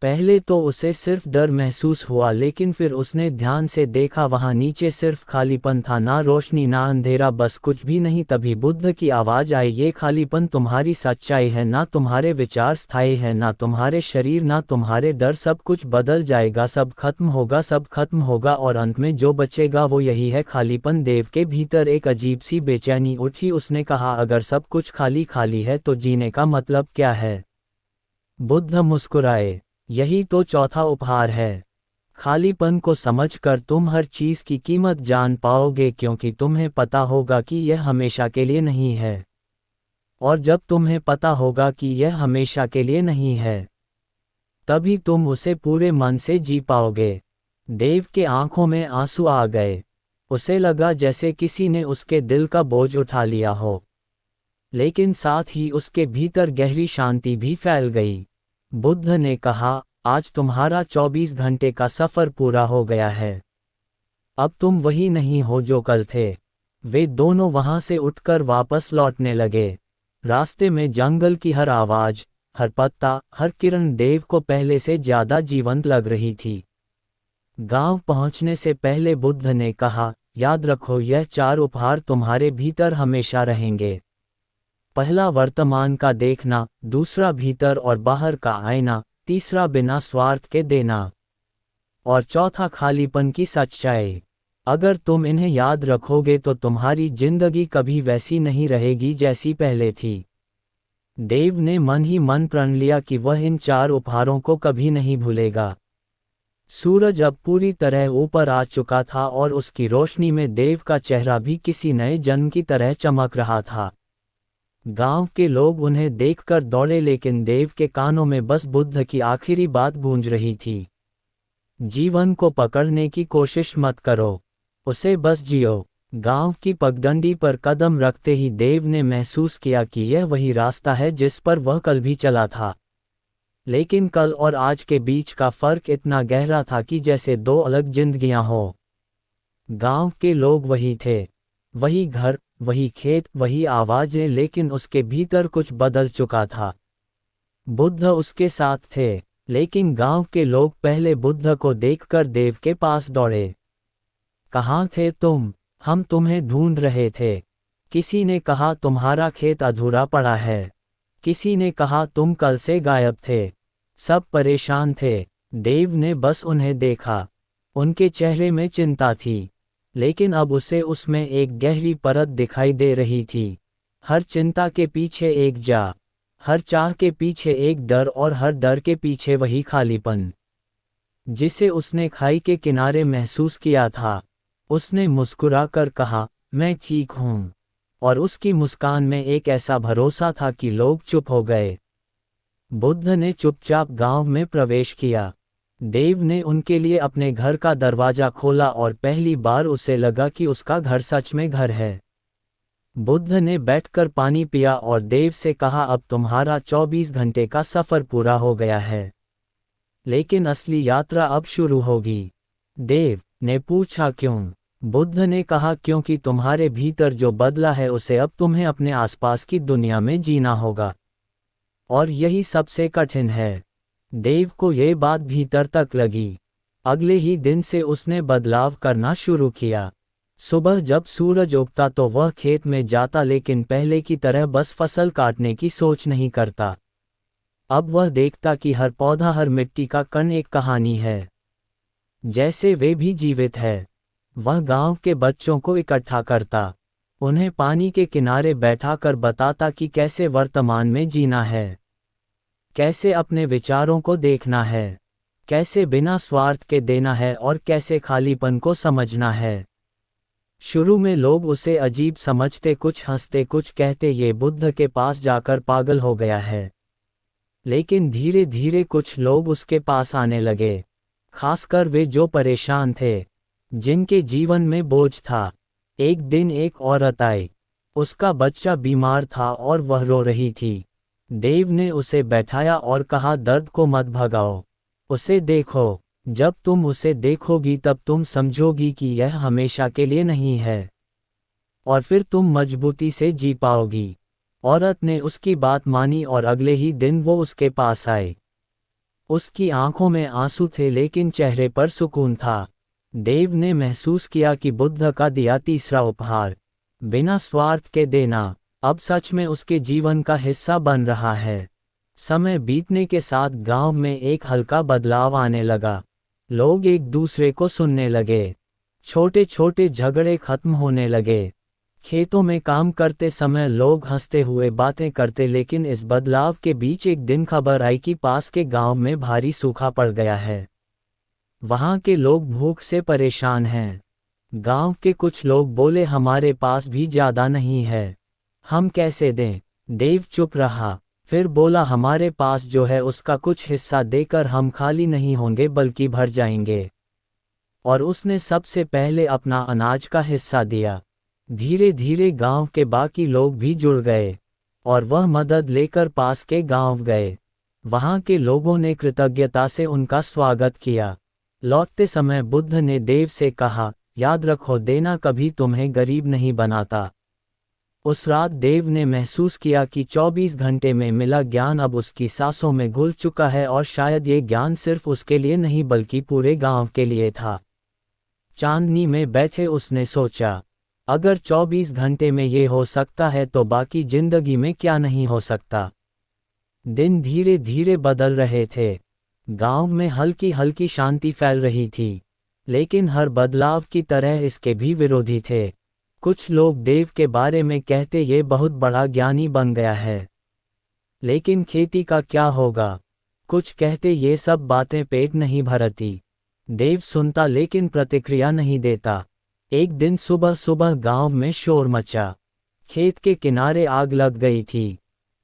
पहले तो उसे सिर्फ डर महसूस हुआ, लेकिन फिर उसने ध्यान से देखा। वहां नीचे सिर्फ खालीपन था, ना रोशनी ना अंधेरा, बस कुछ भी नहीं। तभी बुद्ध की आवाज आई, ये खालीपन तुम्हारी सच्चाई है, ना तुम्हारे विचार स्थायी है, ना तुम्हारे शरीर, ना तुम्हारे डर। सब कुछ बदल जाएगा, सब खत्म होगा, सब खत्म होगा, और अंत में जो बचेगा वो यही है, खालीपन। देव के भीतर एक अजीब सी बेचैनी उठी। उसने कहा, अगर सब कुछ खाली खाली है तो जीने का मतलब क्या है? बुद्ध मुस्कुराए, यही तो चौथा उपहार है। खालीपन को समझकर तुम हर चीज की कीमत जान पाओगे, क्योंकि तुम्हें पता होगा कि यह हमेशा के लिए नहीं है। और जब तुम्हें पता होगा कि यह हमेशा के लिए नहीं है, तभी तुम उसे पूरे मन से जी पाओगे। देव के आंखों में आंसू आ गए। उसे लगा जैसे किसी ने उसके दिल का बोझ उठा लिया हो, लेकिन साथ ही उसके भीतर गहरी शांति भी फैल गई। बुद्ध ने कहा, आज तुम्हारा 24 घंटे का सफर पूरा हो गया है। अब तुम वही नहीं हो जो कल थे। वे दोनों वहां से उठकर वापस लौटने लगे। रास्ते में जंगल की हर आवाज, हर पत्ता, हर किरण देव को पहले से ज्यादा जीवंत लग रही थी। गांव पहुंचने से पहले बुद्ध ने कहा, याद रखो यह 4 उपहार तुम्हारे भीतर हमेशा रहेंगे। पहला वर्तमान का देखना, दूसरा भीतर और बाहर का आईना, तीसरा बिना स्वार्थ के देना, और चौथा खालीपन की सच्चाई। अगर तुम इन्हें याद रखोगे तो तुम्हारी जिंदगी कभी वैसी नहीं रहेगी जैसी पहले थी। देव ने मन ही मन प्रण लिया कि वह इन 4 उपहारों को कभी नहीं भूलेगा। सूरज अब पूरी तरह ऊपर आ चुका था और उसकी रोशनी में देव का चेहरा भी किसी नए जन्म की तरह चमक रहा था। गांव के लोग उन्हें देखकर दौड़े लेकिन देव के कानों में बस बुद्ध की आखिरी बात गूंज रही थी। जीवन को पकड़ने की कोशिश मत करो, उसे बस जियो। गांव की पगडंडी पर कदम रखते ही देव ने महसूस किया कि यह वही रास्ता है जिस पर वह कल भी चला था। लेकिन कल और आज के बीच का फर्क इतना गहरा था कि जैसे 2 अलग जिंदगियां हो। गांव के लोग वही थे, वही घर, वही खेत, वही आवाजें, लेकिन उसके भीतर कुछ बदल चुका था। बुद्ध उसके साथ थे, लेकिन गांव के लोग पहले बुद्ध को देखकर देव के पास दौड़े। कहाँ थे तुम? हम तुम्हें ढूंढ रहे थे। किसी ने कहा तुम्हारा खेत अधूरा पड़ा है। किसी ने कहा तुम कल से गायब थे। सब परेशान थे। देव ने बस उन्हें देखा। उनके चेहरे में चिंता थी, लेकिन अब उसे उसमें एक गहरी परत दिखाई दे रही थी। हर चिंता के पीछे एक हर चाह के पीछे एक डर, और हर डर के पीछे वही खालीपन जिसे उसने खाई के किनारे महसूस किया था। उसने मुस्कुराकर कहा, मैं ठीक हूँ, और उसकी मुस्कान में एक ऐसा भरोसा था कि लोग चुप हो गए। बुद्ध ने चुपचाप गांव में प्रवेश किया। देव ने उनके लिए अपने घर का दरवाजा खोला और पहली बार उसे लगा कि उसका घर सच में घर है। बुद्ध ने बैठकर पानी पिया और देव से कहा, अब तुम्हारा 24 घंटे का सफ़र पूरा हो गया है, लेकिन असली यात्रा अब शुरू होगी। देव ने पूछा, क्यों? बुद्ध ने कहा, क्योंकि तुम्हारे भीतर जो बदला है उसे अब तुम्हें अपने आसपास की दुनिया में जीना होगा, और यही सबसे कठिन है। देव को ये बात भीतर तक लगी। अगले ही दिन से उसने बदलाव करना शुरू किया। सुबह जब सूरज उगता तो वह खेत में जाता, लेकिन पहले की तरह बस फसल काटने की सोच नहीं करता। अब वह देखता कि हर पौधा, हर मिट्टी का कण एक कहानी है, जैसे वे भी जीवित है। वह गांव के बच्चों को इकट्ठा करता, उन्हें पानी के किनारे बैठाकर बताता कि कैसे वर्तमान में जीना है, कैसे अपने विचारों को देखना है, कैसे बिना स्वार्थ के देना है, और कैसे खालीपन को समझना है। शुरू में लोग उसे अजीब समझते, कुछ हंसते, कुछ कहते ये बुद्ध के पास जाकर पागल हो गया है। लेकिन धीरे धीरे कुछ लोग उसके पास आने लगे, खासकर वे जो परेशान थे, जिनके जीवन में बोझ था। एक दिन एक औरत आई। उसका बच्चा बीमार था और वह रो रही थी। देव ने उसे बैठाया और कहा, दर्द को मत भगाओ, उसे देखो। जब तुम उसे देखोगी तब तुम समझोगी कि यह हमेशा के लिए नहीं है, और फिर तुम मजबूती से जी पाओगी। औरत ने उसकी बात मानी और अगले ही दिन वो उसके पास आई। उसकी आंखों में आंसू थे, लेकिन चेहरे पर सुकून था। देव ने महसूस किया कि बुद्ध का दिया तीसरा उपहार, बिना स्वार्थ के देना, अब सच में उसके जीवन का हिस्सा बन रहा है। समय बीतने के साथ गांव में एक हल्का बदलाव आने लगा। लोग एक दूसरे को सुनने लगे। छोटे छोटे झगड़े खत्म होने लगे। खेतों में काम करते समय लोग हंसते हुए बातें करते, लेकिन इस बदलाव के बीच एक दिन खबर आई कि पास के गांव में भारी सूखा पड़ गया है। वहां के लोग भूख से परेशान हैं। गांव के कुछ लोग बोले, हमारे पास भी ज्यादा नहीं है, हम कैसे दें? देव चुप रहा, फिर बोला, हमारे पास जो है उसका कुछ हिस्सा देकर हम खाली नहीं होंगे बल्कि भर जाएंगे। और उसने सबसे पहले अपना अनाज का हिस्सा दिया। धीरे धीरे गांव के बाकी लोग भी जुड़ गए, और वह मदद लेकर पास के गांव गए। वहां के लोगों ने कृतज्ञता से उनका स्वागत किया। लौटते समय बुद्ध ने देव से कहा, याद रखो, देना कभी तुम्हें गरीब नहीं बनाता। उस रात देव ने महसूस किया कि 24 घंटे में मिला ज्ञान अब उसकी सांसों में घुल चुका है, और शायद ये ज्ञान सिर्फ उसके लिए नहीं बल्कि पूरे गांव के लिए था। चांदनी में बैठे उसने सोचा, अगर 24 घंटे में ये हो सकता है तो बाकी जिंदगी में क्या नहीं हो सकता। दिन धीरे धीरे बदल रहे थे। गांव में हल्की हल्की शांति फैल रही थी, लेकिन हर बदलाव की तरह इसके भी विरोधी थे। कुछ लोग देव के बारे में कहते ये बहुत बड़ा ज्ञानी बन गया है, लेकिन खेती का क्या होगा। कुछ कहते ये सब बातें पेट नहीं भरती। देव सुनता लेकिन प्रतिक्रिया नहीं देता। एक दिन सुबह सुबह गांव में शोर मचा। खेत के किनारे आग लग गई थी।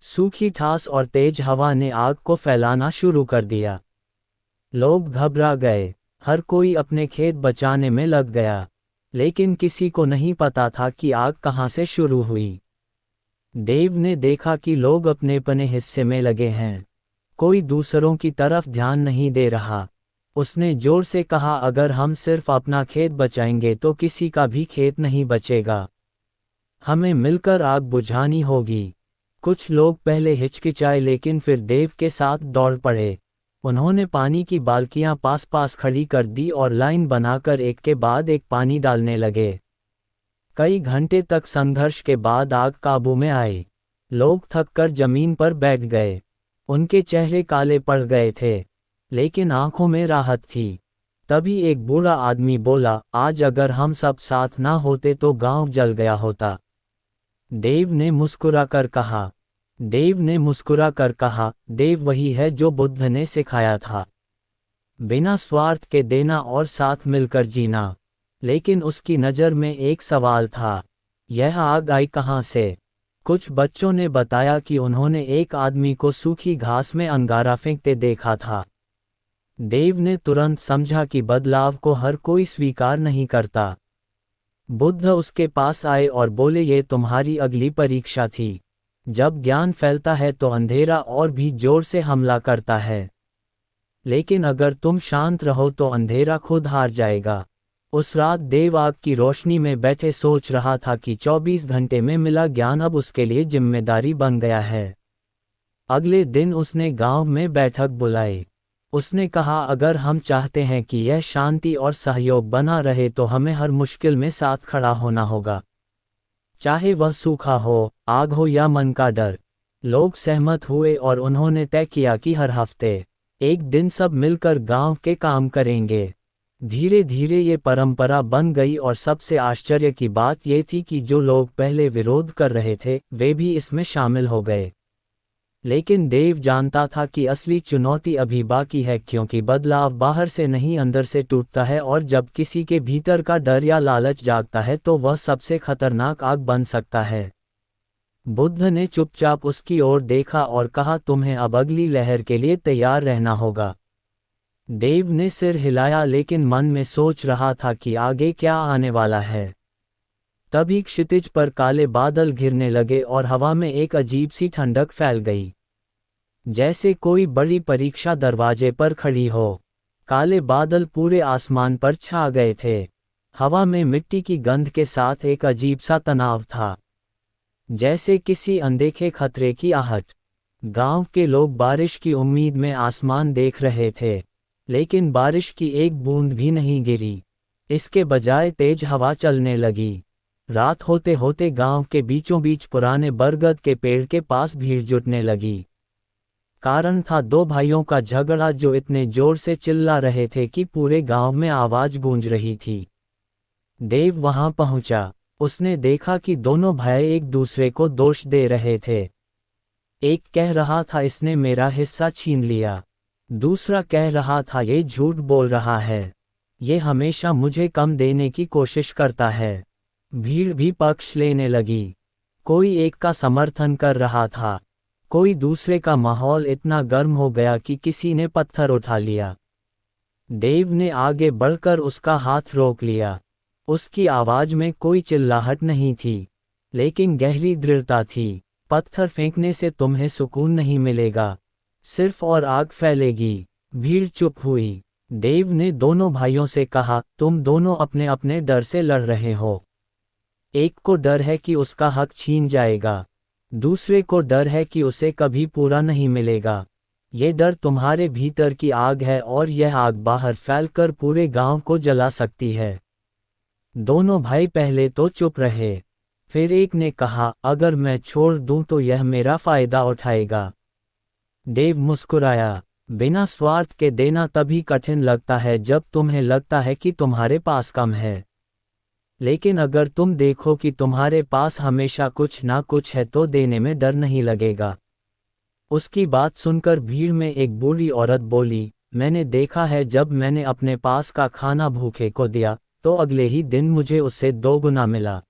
सूखी घास और तेज हवा ने आग को फैलाना शुरू कर दिया। लोग घबरा गए, हर कोई अपने खेत बचाने में लग गया, लेकिन किसी को नहीं पता था कि आग कहाँ से शुरू हुई। देव ने देखा कि लोग अपने अपने हिस्से में लगे हैं, कोई दूसरों की तरफ ध्यान नहीं दे रहा। उसने जोर से कहा, अगर हम सिर्फ अपना खेत बचाएंगे तो किसी का भी खेत नहीं बचेगा। हमें मिलकर आग बुझानी होगी। कुछ लोग पहले हिचकिचाए लेकिन फिर देव के साथ दौड़ पड़े। उन्होंने पानी की बाल्टियां पास पास खड़ी कर दी और लाइन बनाकर एक के बाद एक पानी डालने लगे। कई घंटे तक संघर्ष के बाद आग काबू में आई। लोग थककर जमीन पर बैठ गए। उनके चेहरे काले पड़ गए थे, लेकिन आंखों में राहत थी। तभी एक बूढ़ा आदमी बोला, आज अगर हम सब साथ ना होते तो गांव जल गया होता। देव ने मुस्कुराकर कहा, देव वही है जो बुद्ध ने सिखाया था, बिना स्वार्थ के देना और साथ मिलकर जीना। लेकिन उसकी नज़र में एक सवाल था, यह आग आई कहाँ से? कुछ बच्चों ने बताया कि उन्होंने एक आदमी को सूखी घास में अंगारा फेंकते देखा था। देव ने तुरंत समझा कि बदलाव को हर कोई स्वीकार नहीं करता। बुद्ध उसके पास आए और बोले, ये तुम्हारी अगली परीक्षा थी। जब ज्ञान फैलता है तो अंधेरा और भी जोर से हमला करता है, लेकिन अगर तुम शांत रहो तो अंधेरा खुद हार जाएगा। उस रात देव आग की रोशनी में बैठे सोच रहा था कि 24 घंटे में मिला ज्ञान अब उसके लिए जिम्मेदारी बन गया है। अगले दिन उसने गांव में बैठक बुलाई। उसने कहा, अगर हम चाहते हैं कि यह शांति और सहयोग बना रहे तो हमें हर मुश्किल में साथ खड़ा होना होगा, चाहे वह सूखा हो, आग हो या मन का डर। लोग सहमत हुए और उन्होंने तय किया कि हर हफ्ते एक दिन सब मिलकर गांव के काम करेंगे। धीरे धीरे ये परंपरा बन गई और सबसे आश्चर्य की बात ये थी कि जो लोग पहले विरोध कर रहे थे वे भी इसमें शामिल हो गए। लेकिन देव जानता था कि असली चुनौती अभी बाकी है, क्योंकि बदलाव बाहर से नहीं अंदर से टूटता है, और जब किसी के भीतर का डर या लालच जागता है तो वह सबसे खतरनाक आग बन सकता है। बुद्ध ने चुपचाप उसकी ओर देखा और कहा, तुम्हें अब अगली लहर के लिए तैयार रहना होगा। देव ने सिर हिलाया, लेकिन मन में सोच रहा था कि आगे क्या आने वाला है। तभी क्षितिज पर काले बादल घिरने लगे और हवा में एक अजीब सी ठंडक फैल गई, जैसे कोई बड़ी परीक्षा दरवाजे पर खड़ी हो। काले बादल पूरे आसमान पर छा गए थे। हवा में मिट्टी की गंध के साथ एक अजीब सा तनाव था, जैसे किसी अनदेखे खतरे की आहट। गांव के लोग बारिश की उम्मीद में आसमान देख रहे थे, लेकिन बारिश की एक बूंद भी नहीं गिरी। इसके बजाय तेज हवा चलने लगी। रात होते होते गांव के बीचों बीच पुराने बरगद के पेड़ के पास भीड़ जुटने लगी। कारण था दो भाइयों का झगड़ा जो इतने जोर से चिल्ला रहे थे कि पूरे गांव में आवाज गूंज रही थी। देव वहां पहुंचा। उसने देखा कि दोनों भाई एक दूसरे को दोष दे रहे थे। एक कह रहा था, इसने मेरा हिस्सा छीन लिया। दूसरा कह रहा था, ये झूठ बोल रहा है, ये हमेशा मुझे कम देने की कोशिश करता है। भीड़ भी पक्ष लेने लगी। कोई एक का समर्थन कर रहा था, कोई दूसरे का। माहौल इतना गर्म हो गया कि किसी ने पत्थर उठा लिया। देव ने आगे बढ़कर उसका हाथ रोक लिया। उसकी आवाज में कोई चिल्लाहट नहीं थी, लेकिन गहरी दृढ़ता थी। पत्थर फेंकने से तुम्हें सुकून नहीं मिलेगा, सिर्फ और आग फैलेगी। भीड़ चुप हुई। देव ने दोनों भाइयों से कहा, तुम दोनों अपने अपने डर से लड़ रहे हो। एक को डर है कि उसका हक छीन जाएगा, दूसरे को डर है कि उसे कभी पूरा नहीं मिलेगा। ये डर तुम्हारे भीतर की आग है और यह आग बाहर फैलकर पूरे गांव को जला सकती है। दोनों भाई पहले तो चुप रहे। फिर एक ने कहा, अगर मैं छोड़ दूं तो यह मेरा फायदा उठाएगा। देव मुस्कुराया, बिना स्वार्थ के देना तभी कठिन लगता है जब तुम्हें लगता है कि तुम्हारे पास कम है। लेकिन अगर तुम देखो कि तुम्हारे पास हमेशा कुछ ना कुछ है तो देने में डर नहीं लगेगा। उसकी बात सुनकर भीड़ में एक बूढ़ी औरत बोली, मैंने देखा है जब मैंने अपने पास का खाना भूखे को दिया तो अगले ही दिन मुझे उससे 2 गुना मिला।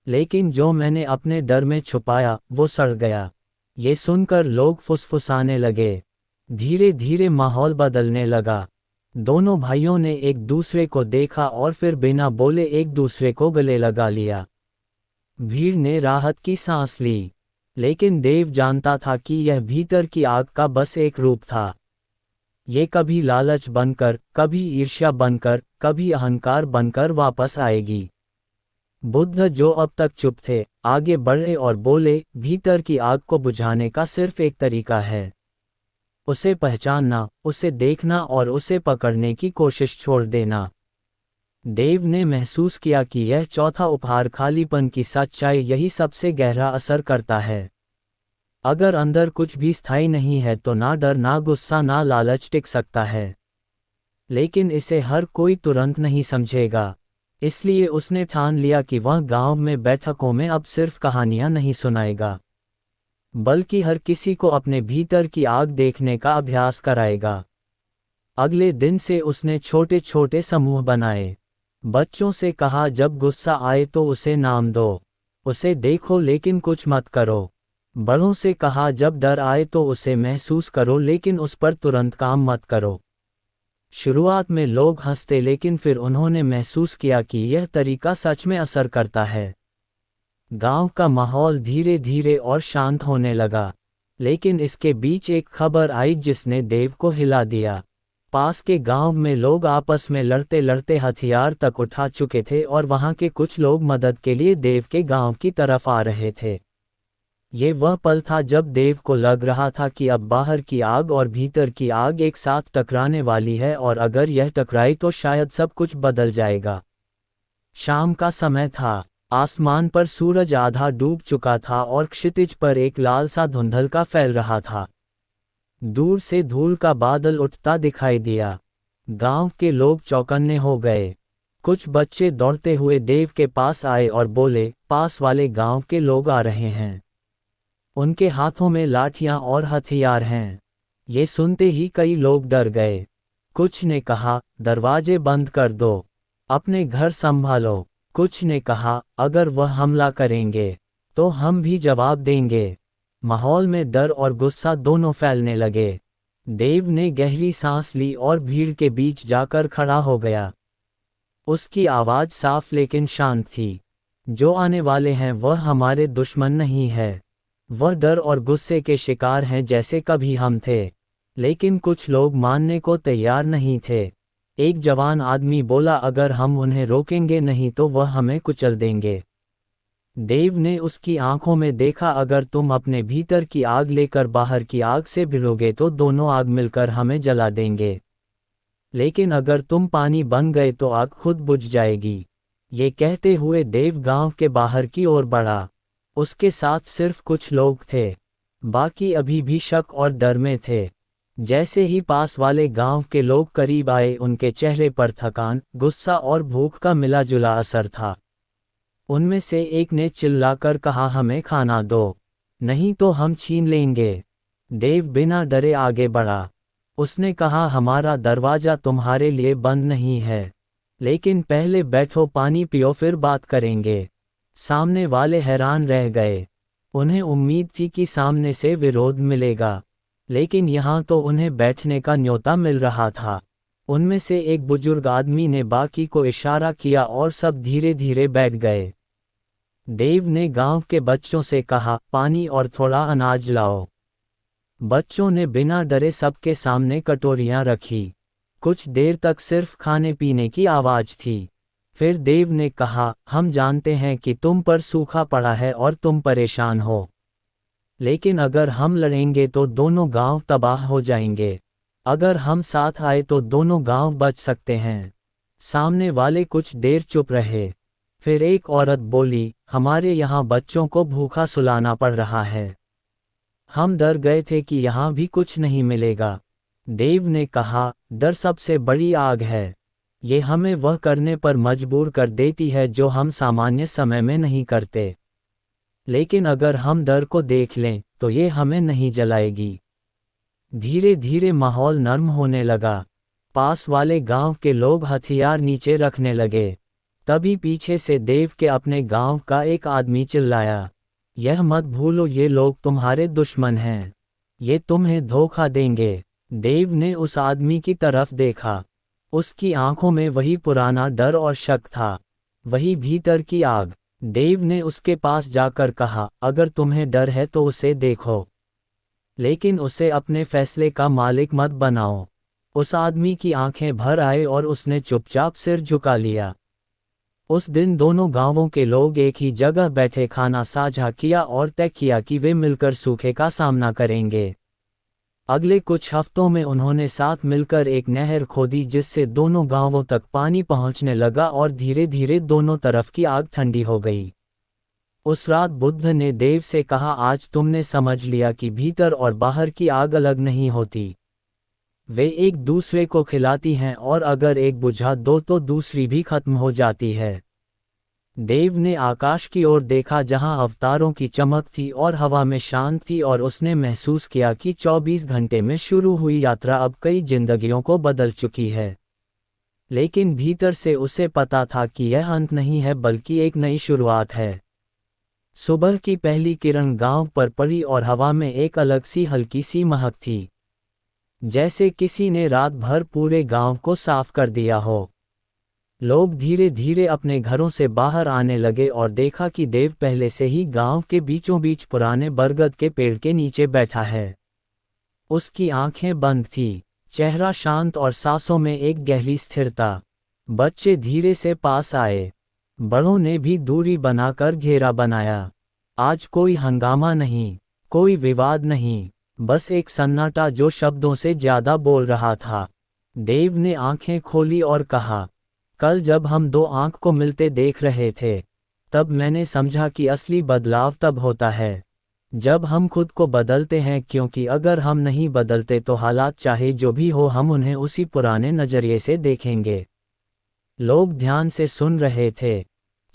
लेकिन जो मैंने अपने डर में छुपाया वो सड़ गया। ये सुनकर लोग फुसफुसाने लगे। धीरे धीरे माहौल बदलने लगा। दोनों भाइयों ने एक दूसरे को देखा और फिर बिना बोले एक दूसरे को गले लगा लिया। भीड़ ने राहत की सांस ली। लेकिन देव जानता था कि यह भीतर की आग का बस एक रूप था। ये कभी लालच बनकर, कभी ईर्ष्या बनकर, कभी अहंकार बनकर वापस आएगी। बुद्ध जो अब तक चुप थे, आगे बढ़े और बोले, भीतर की आग को बुझाने का सिर्फ एक तरीका है। उसे पहचानना, उसे देखना और उसे पकड़ने की कोशिश छोड़ देना। देव ने महसूस किया कि यह चौथा उपहार खालीपन की सच्चाई यही सबसे गहरा असर करता है। अगर अंदर कुछ भी स्थायी नहीं है तो ना डर, ना गुस्सा, ना लालच टिक सकता है। लेकिन इसे हर कोई तुरंत नहीं समझेगा। इसलिए उसने ठान लिया कि वह गांव में बैठकों में अब सिर्फ कहानियां नहीं सुनाएगा, बल्कि हर किसी को अपने भीतर की आग देखने का अभ्यास कराएगा। अगले दिन से उसने छोटे छोटे समूह बनाए। बच्चों से कहा, जब गुस्सा आए तो उसे नाम दो, उसे देखो लेकिन कुछ मत करो। बड़ों से कहा, जब डर आए तो उसे महसूस करो लेकिन उस पर तुरंत काम मत करो। शुरुआत में लोग हंसते, लेकिन फिर उन्होंने महसूस किया कि यह तरीका सच में असर करता है। गांव का माहौल धीरे धीरे और शांत होने लगा। लेकिन इसके बीच एक खबर आई जिसने देव को हिला दिया। पास के गांव में लोग आपस में लड़ते लड़ते हथियार तक उठा चुके थे और वहां के कुछ लोग मदद के लिए देव के गांव की तरफ आ रहे थे। ये वह पल था जब देव को लग रहा था कि अब बाहर की आग और भीतर की आग एक साथ टकराने वाली है, और अगर यह टकराई तो शायद सब कुछ बदल जाएगा। शाम का समय था। आसमान पर सूरज आधा डूब चुका था और क्षितिज पर एक लाल सा धुंधलका फैल रहा था। दूर से धूल का बादल उठता दिखाई दिया। गांव के लोग चौकन्ने हो गए। कुछ बच्चे दौड़ते हुए देव के पास आए और बोले, पास वाले गांव के लोग आ रहे हैं। उनके हाथों में लाठियां और हथियार हैं। ये सुनते ही कई लोग डर गए। कुछ ने कहा, दरवाजे बंद कर दो, अपने घर संभालो। कुछ ने कहा, अगर वह हमला करेंगे तो हम भी जवाब देंगे। माहौल में डर और गुस्सा दोनों फैलने लगे। देव ने गहरी सांस ली और भीड़ के बीच जाकर खड़ा हो गया। उसकी आवाज़ साफ लेकिन शांत थी। जो आने वाले हैं वह हमारे दुश्मन नहीं है। वह डर और गुस्से के शिकार हैं जैसे कभी हम थे। लेकिन कुछ लोग मानने को तैयार नहीं थे। एक जवान आदमी बोला, अगर हम उन्हें रोकेंगे नहीं तो वह हमें कुचल देंगे। देव ने उसकी आंखों में देखा, अगर तुम अपने भीतर की आग लेकर बाहर की आग से भिड़ोगे तो दोनों आग मिलकर हमें जला देंगे। लेकिन अगर तुम पानी बन गए तो आग खुद बुझ जाएगी। ये कहते हुए देव गांव के बाहर की ओर बढ़ा। उसके साथ सिर्फ कुछ लोग थे, बाकी अभी भी शक और डर में थे। जैसे ही पास वाले गांव के लोग करीब आए, उनके चेहरे पर थकान, गुस्सा और भूख का मिला जुला असर था। उनमें से एक ने चिल्लाकर कहा, हमें खाना दो, नहीं तो हम छीन लेंगे। देव बिना डरे आगे बढ़ा। उसने कहा, हमारा दरवाज़ा तुम्हारे लिए बंद नहीं है, लेकिन पहले बैठो, पानी पियो, फिर बात करेंगे। सामने वाले हैरान रह गए। उन्हें उम्मीद थी कि सामने से विरोध मिलेगा, लेकिन यहाँ तो उन्हें बैठने का न्योता मिल रहा था। उनमें से एक बुजुर्ग आदमी ने बाकी को इशारा किया और सब धीरे धीरे बैठ गए। देव ने गांव के बच्चों से कहा, पानी और थोड़ा अनाज लाओ। बच्चों ने बिना डरे सबके सामने कटोरियां रखी। कुछ देर तक सिर्फ खाने पीने की आवाज़ थी। फिर देव ने कहा, हम जानते हैं कि तुम पर सूखा पड़ा है और तुम परेशान हो, लेकिन अगर हम लड़ेंगे तो दोनों गांव तबाह हो जाएंगे। अगर हम साथ आए तो दोनों गांव बच सकते हैं। सामने वाले कुछ देर चुप रहे। फिर एक औरत बोली, हमारे यहाँ बच्चों को भूखा सुलाना पड़ रहा है। हम डर गए थे कि यहाँ भी कुछ नहीं मिलेगा। देव ने कहा, डर सबसे बड़ी आग है। ये हमें वह करने पर मजबूर कर देती है जो हम सामान्य समय में नहीं करते। लेकिन अगर हम डर को देख लें तो ये हमें नहीं जलाएगी। धीरे धीरे माहौल नर्म होने लगा। पास वाले गांव के लोग हथियार नीचे रखने लगे। तभी पीछे से देव के अपने गांव का एक आदमी चिल्लाया, यह मत भूलो, ये लोग तुम्हारे दुश्मन हैं। ये तुम्हें धोखा देंगे। देव ने उस आदमी की तरफ देखा। उसकी आंखों में वही पुराना डर और शक था, वही भीतर की आग। देव ने उसके पास जाकर कहा, अगर तुम्हें डर है तो उसे देखो, लेकिन उसे अपने फैसले का मालिक मत बनाओ। उस आदमी की आंखें भर आए और उसने चुपचाप सिर झुका लिया। उस दिन दोनों गांवों के लोग एक ही जगह बैठे खाना साझा किया और तय किया कि वे मिलकर सूखे का सामना करेंगे। अगले कुछ हफ्तों में उन्होंने साथ मिलकर एक नहर खोदी जिससे दोनों गांवों तक पानी पहुंचने लगा और धीरे धीरे दोनों तरफ की आग ठंडी हो गई। उस रात बुद्ध ने देव से कहा, आज तुमने समझ लिया कि भीतर और बाहर की आग अलग नहीं होती। वे एक दूसरे को खिलाती हैं और अगर एक बुझा दो तो दूसरी भी खत्म हो जाती है। देव ने आकाश की ओर देखा जहां अवतारों की चमक थी और हवा में शांत थी, और उसने महसूस किया कि 24 घंटे में शुरू हुई यात्रा अब कई जिंदगियों को बदल चुकी है। लेकिन भीतर से उसे पता था कि यह अंत नहीं है बल्कि एक नई शुरुआत है। सुबह की पहली किरण गांव पर पड़ी और हवा में एक अलग सी हल्की सी महक थी, जैसे किसी ने रात भर पूरे गांव को साफ कर दिया हो। लोग धीरे धीरे अपने घरों से बाहर आने लगे और देखा कि देव पहले से ही गांव के बीचों बीच पुराने बरगद के पेड़ के नीचे बैठा है। उसकी आंखें बंद थी, चेहरा शांत और सांसों में एक गहरी स्थिरता। बच्चे धीरे से पास आए। बड़ों ने भी दूरी बनाकर घेरा बनाया। आज कोई हंगामा नहीं, कोई विवाद नहीं, बस एक सन्नाटा जो शब्दों से ज्यादा बोल रहा था। देव ने आंखें खोली और कहा, कल जब हम दो आंख को मिलते देख रहे थे तब मैंने समझा कि असली बदलाव तब होता है जब हम खुद को बदलते हैं, क्योंकि अगर हम नहीं बदलते तो हालात चाहे जो भी हो हम उन्हें उसी पुराने नजरिए से देखेंगे। लोग ध्यान से सुन रहे थे।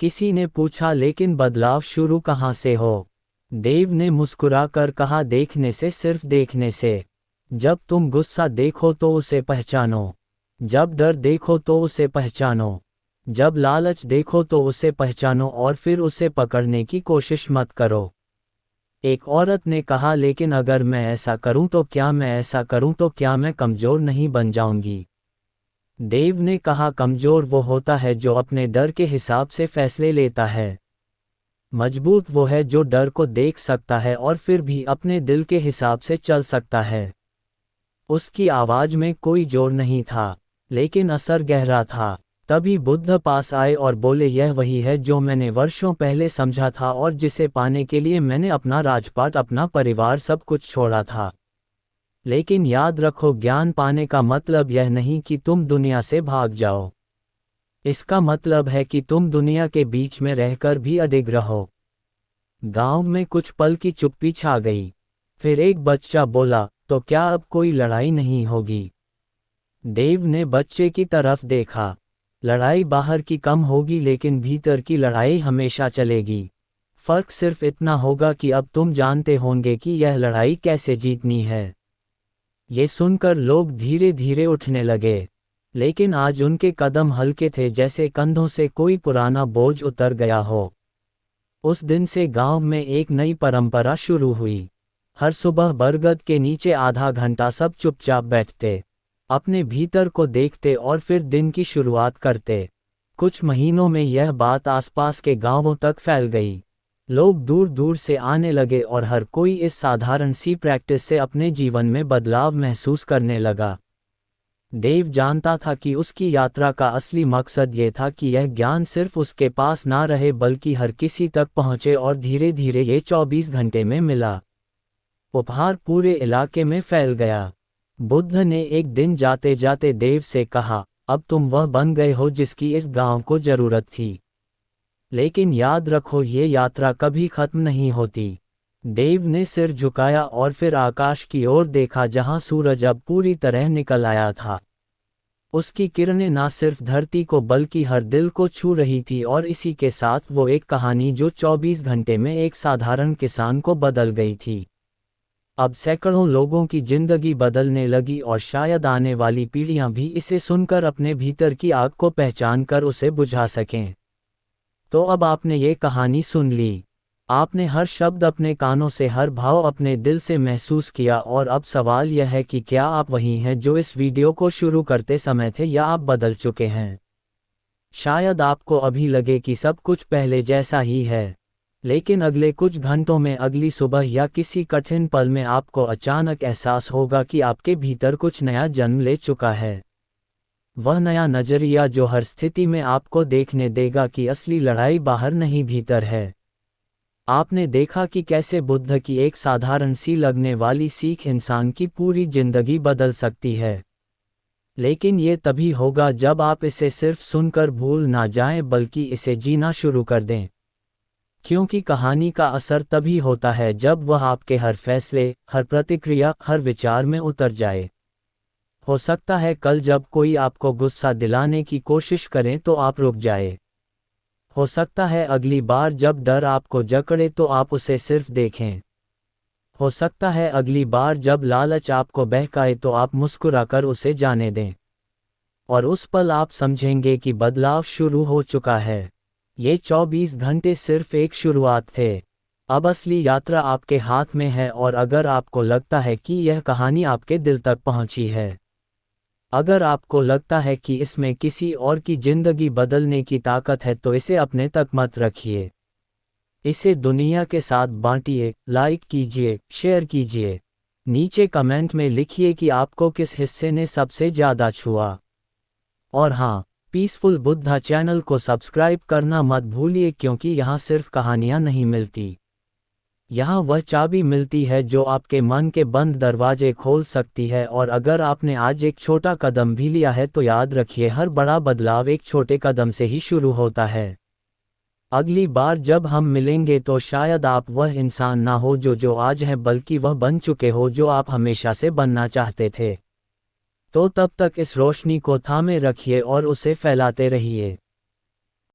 किसी ने पूछा, लेकिन बदलाव शुरू कहाँ से हो? देव ने मुस्कुराकर कहा, देखने से, सिर्फ देखने से। जब तुम गुस्सा देखो तो उसे पहचानो, जब डर देखो तो उसे पहचानो, जब लालच देखो तो उसे पहचानो और फिर उसे पकड़ने की कोशिश मत करो। एक औरत ने कहा, लेकिन अगर मैं ऐसा करूं तो क्या, मैं ऐसा करूं तो क्या मैं कमजोर नहीं बन जाऊंगी? देव ने कहा, कमजोर वो होता है जो अपने डर के हिसाब से फैसले लेता है। मजबूत वो है जो डर को देख सकता है और फिर भी अपने दिल के हिसाब से चल सकता है। उसकी आवाज में कोई जोर नहीं था, लेकिन असर गहरा था। तभी बुद्ध पास आए और बोले, यह वही है जो मैंने वर्षों पहले समझा था और जिसे पाने के लिए मैंने अपना राजपाट, अपना परिवार, सब कुछ छोड़ा था। लेकिन याद रखो, ज्ञान पाने का मतलब यह नहीं कि तुम दुनिया से भाग जाओ। इसका मतलब है कि तुम दुनिया के बीच में रहकर भी अडिग रहो। गांव में कुछ पल की चुप्पी छा गई। फिर एक बच्चा बोला, तो क्या अब कोई लड़ाई नहीं होगी? देव ने बच्चे की तरफ देखा। लड़ाई बाहर की कम होगी लेकिन भीतर की लड़ाई हमेशा चलेगी। फर्क सिर्फ इतना होगा कि अब तुम जानते होंगे कि यह लड़ाई कैसे जीतनी है। ये सुनकर लोग धीरे धीरे उठने लगे, लेकिन आज उनके कदम हल्के थे, जैसे कंधों से कोई पुराना बोझ उतर गया हो। उस दिन से गांव में एक नई परंपरा शुरू हुई। हर सुबह बरगद के नीचे आधा घंटा सब चुपचाप बैठते, अपने भीतर को देखते और फिर दिन की शुरुआत करते। कुछ महीनों में यह बात आसपास के गांवों तक फैल गई। लोग दूर दूर से आने लगे और हर कोई इस साधारण सी प्रैक्टिस से अपने जीवन में बदलाव महसूस करने लगा। देव जानता था कि उसकी यात्रा का असली मकसद ये था कि यह ज्ञान सिर्फ उसके पास ना रहे बल्कि हर किसी तक पहुंचे, और धीरे धीरे ये 24 घंटे में मिला उपहार पूरे इलाके में फैल गया। बुद्ध ने एक दिन जाते जाते देव से कहा, अब तुम वह बन गए हो जिसकी इस गांव को जरूरत थी। लेकिन याद रखो, ये यात्रा कभी खत्म नहीं होती। देव ने सिर झुकाया और फिर आकाश की ओर देखा जहां सूरज अब पूरी तरह निकल आया था। उसकी किरणें ना सिर्फ धरती को बल्कि हर दिल को छू रही थी, और इसी के साथ वो एक कहानी जो 24 घंटे में एक साधारण किसान को बदल गई थी, अब सैकड़ों लोगों की जिंदगी बदलने लगी, और शायद आने वाली पीढ़ियां भी इसे सुनकर अपने भीतर की आग को पहचान कर उसे बुझा सकें। तो अब आपने ये कहानी सुन ली, आपने हर शब्द अपने कानों से, हर भाव अपने दिल से महसूस किया, और अब सवाल यह है कि क्या आप वही हैं जो इस वीडियो को शुरू करते समय थे, या आप बदल चुके हैं। शायद आपको अभी लगे कि सब कुछ पहले जैसा ही है, लेकिन अगले कुछ घंटों में, अगली सुबह या किसी कठिन पल में आपको अचानक एहसास होगा कि आपके भीतर कुछ नया जन्म ले चुका है। वह नया नजरिया जो हर स्थिति में आपको देखने देगा कि असली लड़ाई बाहर नहीं, भीतर है। आपने देखा कि कैसे बुद्ध की एक साधारण सी लगने वाली सीख इंसान की पूरी जिंदगी बदल सकती है। लेकिन ये तभी होगा जब आप इसे सिर्फ सुनकर भूल ना जाएं, बल्कि इसे जीना शुरू कर दें। क्योंकि कहानी का असर तभी होता है जब वह आपके हर फैसले, हर प्रतिक्रिया, हर विचार में उतर जाए। हो सकता है कल जब कोई आपको गुस्सा दिलाने की कोशिश करे तो आप रुक जाए। हो सकता है अगली बार जब डर आपको जकड़े तो आप उसे सिर्फ देखें। हो सकता है अगली बार जब लालच आपको बहकाए तो आप मुस्कुराकर उसे जाने दें। और उस पल आप समझेंगे कि बदलाव शुरू हो चुका है। ये 24 घंटे सिर्फ एक शुरुआत थे। अब असली यात्रा आपके हाथ में है, और अगर आपको लगता है कि यह कहानी आपके दिल तक पहुंची है, अगर आपको लगता है कि इसमें किसी और की जिंदगी बदलने की ताकत है, तो इसे अपने तक मत रखिए। इसे दुनिया के साथ बांटिए, लाइक कीजिए, शेयर कीजिए। नीचे कमेंट में लिखिए कि आपको किस हिस्से ने सबसे ज़्यादा छुआ। और हाँ, पीसफुल बुद्धा चैनल को सब्सक्राइब करना मत भूलिए, क्योंकि यहाँ सिर्फ कहानियाँ नहीं मिलती, यहाँ वह चाबी मिलती है जो आपके मन के बंद दरवाजे खोल सकती है। और अगर आपने आज एक छोटा कदम भी लिया है तो याद रखिए, हर बड़ा बदलाव एक छोटे कदम से ही शुरू होता है। अगली बार जब हम मिलेंगे तो शायद आप वह इंसान ना हो जो आज है, बल्कि वह बन चुके हो जो आप हमेशा से बनना चाहते थे। तो तब तक इस रोशनी को थामे रखिए और उसे फैलाते रहिए।